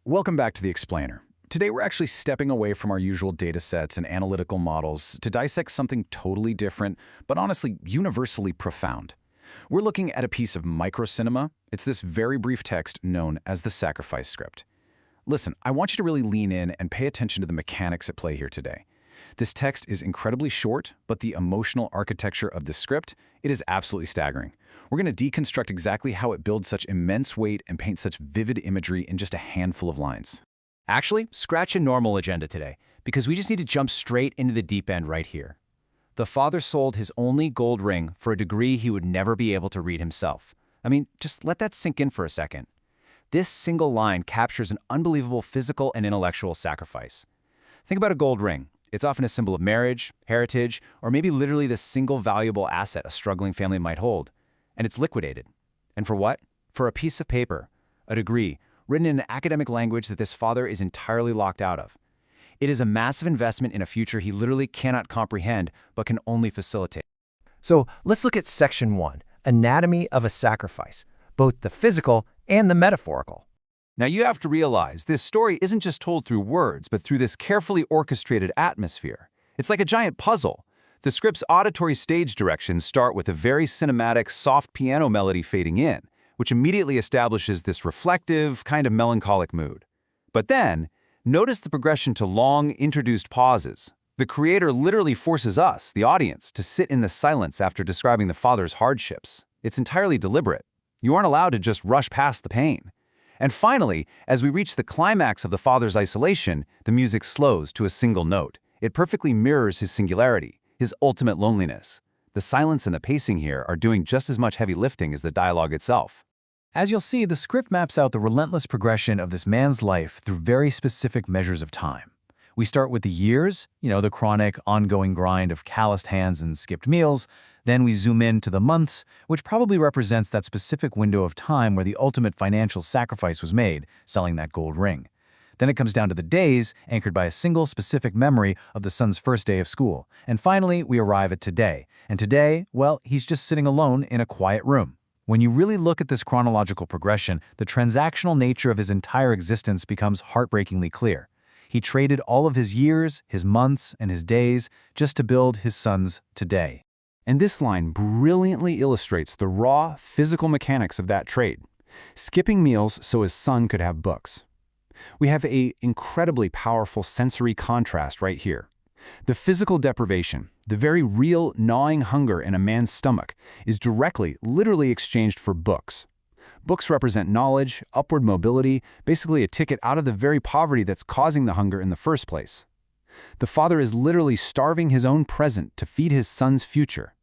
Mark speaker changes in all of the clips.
Speaker 1: Welcome back to the Explainer. Today we're actually stepping away from our usual data sets and analytical models to dissect something totally different, but honestly universally profound. We're looking at a piece of microcinema. It's this very brief text known as the sacrifice script. Listen, I want you to really lean in and pay attention to the mechanics at play here today. This text is incredibly short, but the emotional architecture of the script, it is absolutely staggering. We're going to deconstruct exactly how it builds such immense weight and paints such vivid imagery in just a handful of lines.
Speaker 2: Actually, scratch a normal agenda today, because we just need to jump straight into the deep end right here. The father sold his only gold ring for a degree he would never be able to read himself. I mean, just let that sink in for a second. This single line captures an unbelievable physical and intellectual sacrifice. Think about a gold ring. It's often a symbol of marriage, heritage, or maybe literally the single valuable asset a struggling family might hold. And it's liquidated. And for what? For a piece of paper, a degree, written in an academic language that this father is entirely locked out of. It is a massive investment in a future he literally cannot comprehend, but can only facilitate.
Speaker 3: So let's look at Section 1, Anatomy of a Sacrifice, both the physical and the metaphorical.
Speaker 4: Now you have to realize this story isn't just told through words, but through this carefully orchestrated atmosphere. It's like a giant puzzle. The script's auditory stage directions start with a very cinematic, soft piano melody fading in, which immediately establishes this reflective, kind of melancholic mood. But then, notice the progression to long, introduced pauses. The creator literally forces us, the audience, to sit in the silence after describing the father's hardships. It's entirely deliberate. You aren't allowed to just rush past the pain. And finally, as we reach the climax of the father's isolation, the music slows to a single note. It perfectly mirrors his singularity, his ultimate loneliness. The silence and the pacing here are doing just as much heavy lifting as the dialogue itself.
Speaker 1: As you'll see, the script maps out the relentless progression of this man's life through very specific measures of time. We start with the years, the chronic, ongoing grind of calloused hands and skipped meals. Then we zoom in to the months, which probably represents that specific window of time where the ultimate financial sacrifice was made, selling that gold ring. Then it comes down to the days, anchored by a single specific memory of the son's first day of school. And finally, we arrive at today. And today, well, he's just sitting alone in a quiet room. When you really look at this chronological progression, the transactional nature of his entire existence becomes heartbreakingly clear. He traded all of his years, his months, and his days just to build his son's today.
Speaker 4: And this line brilliantly illustrates the raw, physical mechanics of that trade. Skipping meals so his son could have books. We have an incredibly powerful sensory contrast right here. The physical deprivation, the very real gnawing hunger in a man's stomach, is directly, literally exchanged for books. Books represent knowledge, upward mobility, basically a ticket out of the very poverty that's causing the hunger in the first place. The father is literally starving his own present to feed his son's future.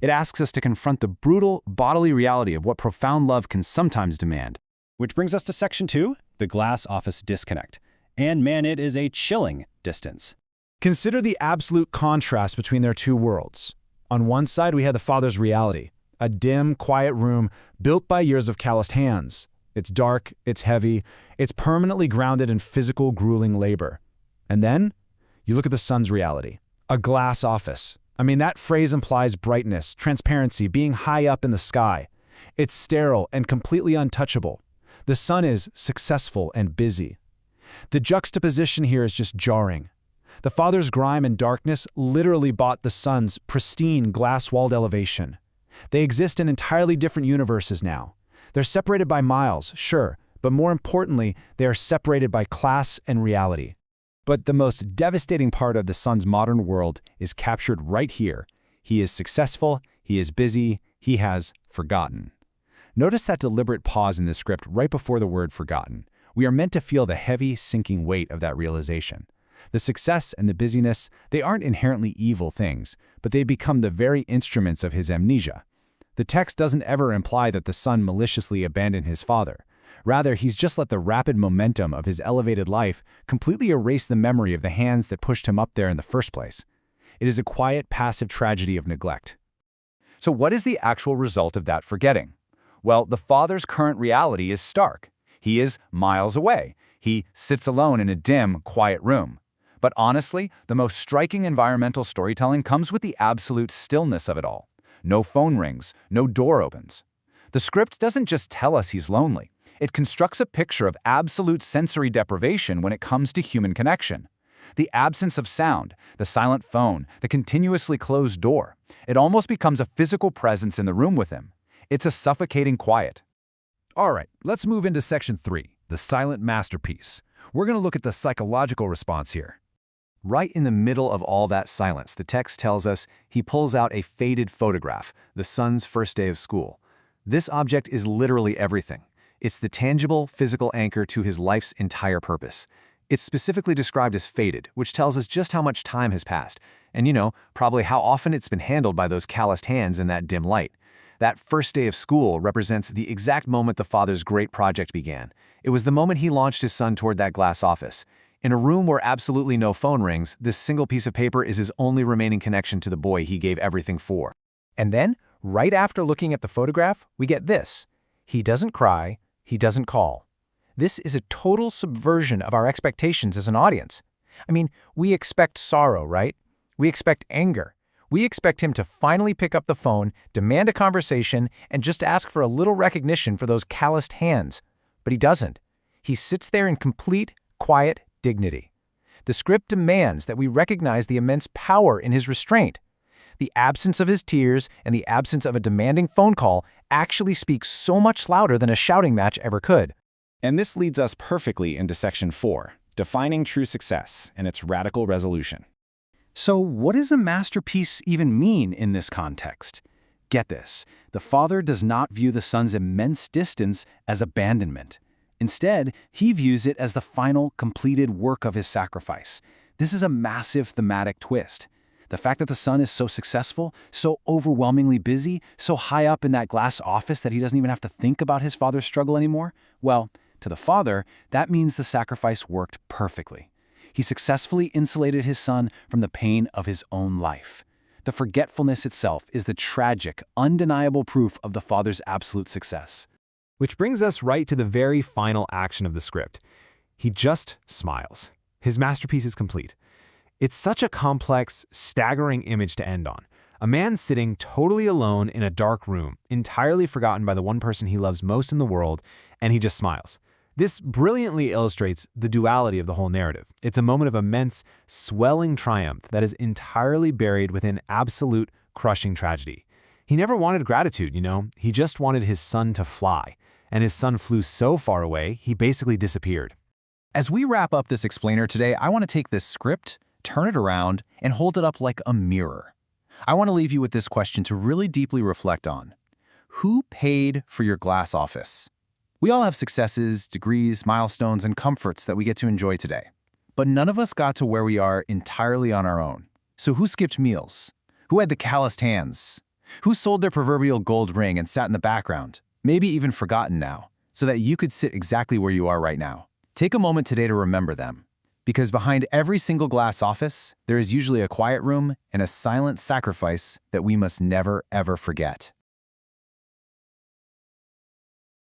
Speaker 4: It asks us to confront the brutal, bodily reality of what profound love can sometimes demand.
Speaker 2: Which brings us to Section 2, the glass office disconnect. And man, it is a chilling distance.
Speaker 1: Consider the absolute contrast between their two worlds. On one side, we had the father's reality, a dim, quiet room built by years of calloused hands. It's dark, it's heavy, it's permanently grounded in physical, grueling labor. And then, you look at the son's reality, a glass office. I mean, that phrase implies brightness, transparency, being high up in the sky. It's sterile and completely untouchable. The son is successful and busy. The juxtaposition here is just jarring. The father's grime and darkness literally bought the son's pristine glass-walled elevation. They exist in entirely different universes now. They're separated by miles, sure, but more importantly, they are separated by class and reality.
Speaker 2: But the most devastating part of the son's modern world is captured right here. He is successful, he is busy, he has forgotten. Notice that deliberate pause in the script right before the word forgotten. We are meant to feel the heavy, sinking weight of that realization. The success and the busyness, they aren't inherently evil things, but they become the very instruments of his amnesia. The text doesn't ever imply that the son maliciously abandoned his father. Rather, he's just let the rapid momentum of his elevated life completely erase the memory of the hands that pushed him up there in the first place. It is a quiet, passive tragedy of neglect.
Speaker 4: So what is the actual result of that forgetting? Well, the father's current reality is stark. He is miles away. He sits alone in a dim, quiet room. But honestly, the most striking environmental storytelling comes with the absolute stillness of it all. No phone rings, no door opens. The script doesn't just tell us he's lonely. It constructs a picture of absolute sensory deprivation when it comes to human connection. The absence of sound, the silent phone, the continuously closed door. It almost becomes a physical presence in the room with him. It's a suffocating quiet.
Speaker 1: All right, let's move into section 3, the silent masterpiece. We're going to look at the psychological response here.
Speaker 2: Right in the middle of all that silence, the text tells us he pulls out a faded photograph, the son's first day of school. This object is literally everything. It's the tangible, physical anchor to his life's entire purpose. It's specifically described as faded, which tells us just how much time has passed, and probably how often it's been handled by those calloused hands in that dim light. That first day of school represents the exact moment the father's great project began. It was the moment he launched his son toward that glass office. In a room where absolutely no phone rings, this single piece of paper is his only remaining connection to the boy he gave everything for.
Speaker 3: And then, right after looking at the photograph, we get this. He doesn't cry, he doesn't call. This is a total subversion of our expectations as an audience. I mean, we expect sorrow, right? We expect anger. We expect him to finally pick up the phone, demand a conversation, and just ask for a little recognition for those calloused hands. But he doesn't. He sits there in complete, quiet dignity. The script demands that we recognize the immense power in his restraint. The absence of his tears and the absence of a demanding phone call actually speaks so much louder than a shouting match ever could.
Speaker 1: And this leads us perfectly into section 4, defining true success and its radical resolution. So what does a masterpiece even mean in this context? Get this, the father does not view the son's immense distance as abandonment. Instead, he views it as the final, completed work of his sacrifice. This is a massive thematic twist. The fact that the son is so successful, so overwhelmingly busy, so high up in that glass office that he doesn't even have to think about his father's struggle anymore, well, to the father, that means the sacrifice worked perfectly. He successfully insulated his son from the pain of his own life. The forgetfulness itself is the tragic, undeniable proof of the father's absolute success.
Speaker 5: Which brings us right to the very final action of the script. He just smiles. His masterpiece is complete. It's such a complex, staggering image to end on. A man sitting totally alone in a dark room, entirely forgotten by the one person he loves most in the world, and he just smiles. This brilliantly illustrates the duality of the whole narrative. It's a moment of immense, swelling triumph that is entirely buried within absolute, crushing tragedy. He never wanted gratitude, he just wanted his son to fly. And his son flew so far away, he basically disappeared.
Speaker 2: As we wrap up this explainer today, I want to take this script, turn it around, and hold it up like a mirror. I want to leave you with this question to really deeply reflect on. Who paid for your glass office? We all have successes, degrees, milestones, and comforts that we get to enjoy today. But none of us got to where we are entirely on our own. So who skipped meals? Who had the calloused hands? Who sold their proverbial gold ring and sat in the background? Maybe even forgotten now, so that you could sit exactly where you are right now. Take a moment today to remember them, because behind every single glass office, there is usually a quiet room and a silent sacrifice that we must never, ever forget.